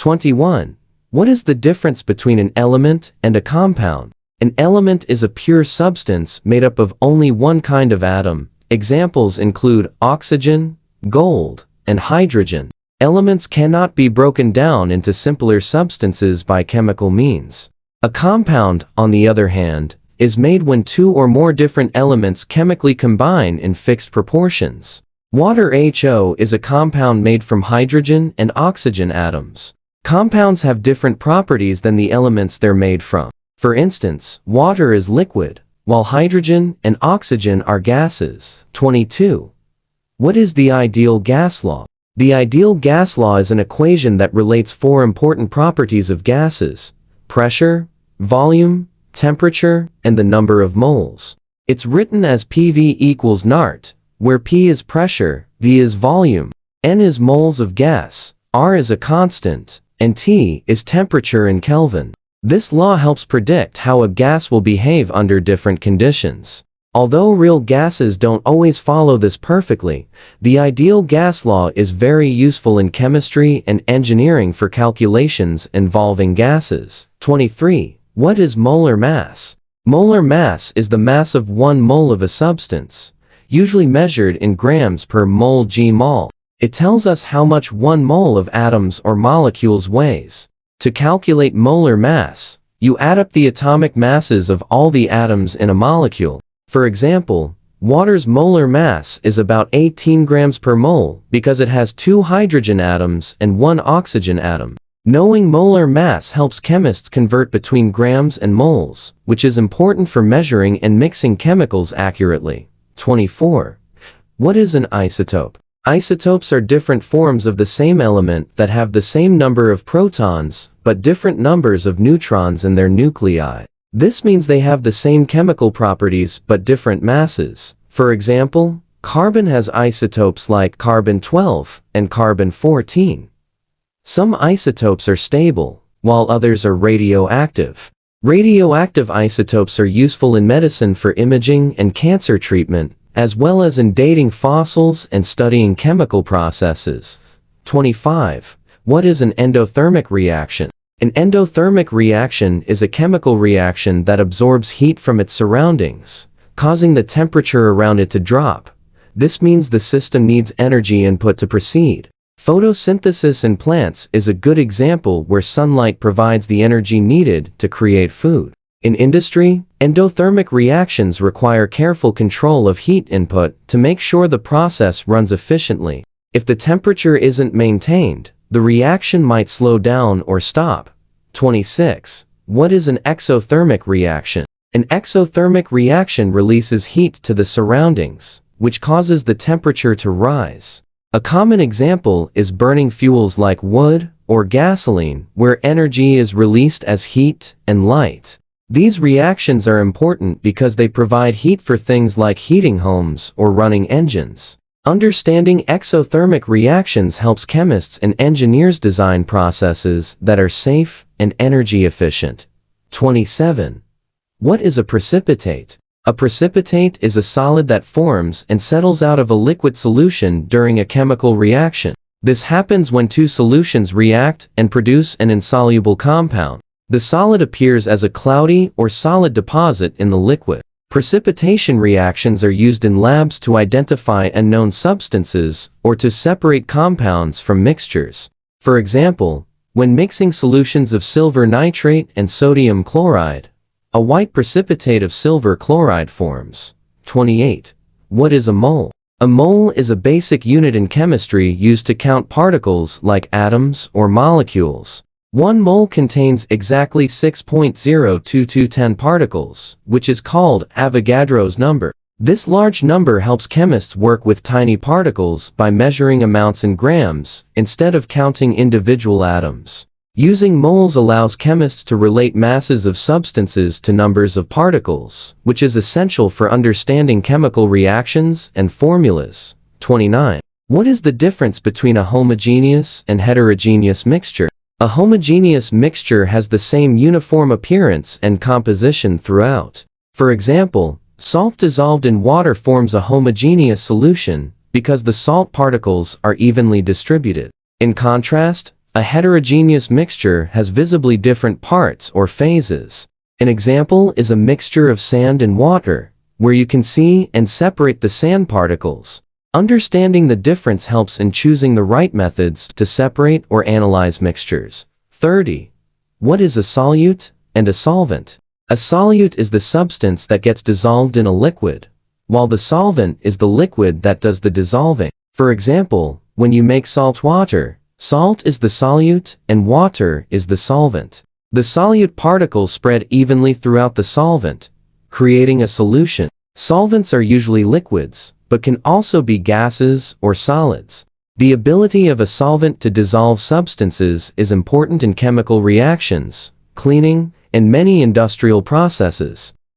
21. What is the difference between an element and a compound? An element is a pure substance made up of only one kind of atom. Examples include oxygen, gold, and hydrogen. Elements cannot be broken down into simpler substances by chemical means. A compound, on the other hand, is made when two or more different elements chemically combine in fixed proportions. Water HO is a compound made from hydrogen and oxygen atoms. Compounds have different properties than the elements they're made from. For instance, water is liquid, while hydrogen and oxygen are gases. 22. What is the ideal gas law? The ideal gas law is an equation that relates four important properties of gases: pressure, volume, temperature, and the number of moles. It's written as PV equals nArt, where P is pressure, V is volume, N is moles of gas, R is a constant, and T is temperature in Kelvin. This law helps predict how a gas will behave under different conditions. Although real gases don't always follow this perfectly, the ideal gas law is very useful in chemistry and engineering for calculations involving gases. 23. What is molar mass? Molar mass is the mass of 1 mole of a substance, usually measured in grams per mole g-mol. It tells us how much 1 mole of atoms or molecules weighs. To calculate molar mass, you add up the atomic masses of all the atoms in a molecule. For example, water's molar mass is about 18 grams per mole because it has 2 hydrogen atoms and 1 oxygen atom. Knowing molar mass helps chemists convert between grams and moles, which is important for measuring and mixing chemicals accurately. 24. What is an isotope? Isotopes are different forms of the same element that have the same number of protons, but different numbers of neutrons in their nuclei. This means they have the same chemical properties but different masses. For example, carbon has isotopes like carbon-12 and carbon-14. Some isotopes are stable, while others are radioactive. Radioactive isotopes are useful in medicine for imaging and cancer treatment, as well as in dating fossils and studying chemical processes. 25. What is an endothermic reaction? An endothermic reaction is a chemical reaction that absorbs heat from its surroundings, causing the temperature around it to drop. This means the system needs energy input to proceed. Photosynthesis in plants is a good example where sunlight provides the energy needed to create food. In industry, endothermic reactions require careful control of heat input to make sure the process runs efficiently. If the temperature isn't maintained, the reaction might slow down or stop. 26. What is an exothermic reaction? An exothermic reaction releases heat to the surroundings, which causes the temperature to rise. A common example is burning fuels like wood or gasoline, where energy is released as heat and light. These reactions are important because they provide heat for things like heating homes or running engines. Understanding exothermic reactions helps chemists and engineers design processes that are safe and energy efficient. 27. What is a precipitate? A precipitate is a solid that forms and settles out of a liquid solution during a chemical reaction. This happens when two solutions react and produce an insoluble compound. The solid appears as a cloudy or solid deposit in the liquid. Precipitation reactions are used in labs to identify unknown substances or to separate compounds from mixtures. For example, when mixing solutions of silver nitrate and sodium chloride, a white precipitate of silver chloride forms. 28. What is a mole? A mole is a basic unit in chemistry used to count particles like atoms or molecules. 1 mole contains exactly 6.02210 particles, which is called Avogadro's number. This large number helps chemists work with tiny particles by measuring amounts in grams instead of counting individual atoms. Using moles allows chemists to relate masses of substances to numbers of particles, which is essential for understanding chemical reactions and formulas. 29. What is the difference between a homogeneous and heterogeneous mixture? A homogeneous mixture has the same uniform appearance and composition throughout. For example, salt dissolved in water forms a homogeneous solution because the salt particles are evenly distributed. In contrast, A heterogeneous mixture has visibly different parts or phases. An example is a mixture of sand and water, where you can see and separate the sand particles. Understanding the difference helps in choosing the right methods to separate or analyze mixtures. 30. What is a solute and a solvent? A solute is the substance that gets dissolved in a liquid, while the solvent is the liquid that does the dissolving. For example, when you make salt water, salt is the solute and water is the solvent. The solute particles spread evenly throughout the solvent, creating a solution. Solvents are usually liquids, but can also be gases or solids. The ability of a solvent to dissolve substances is important in chemical reactions, cleaning, and many industrial processes.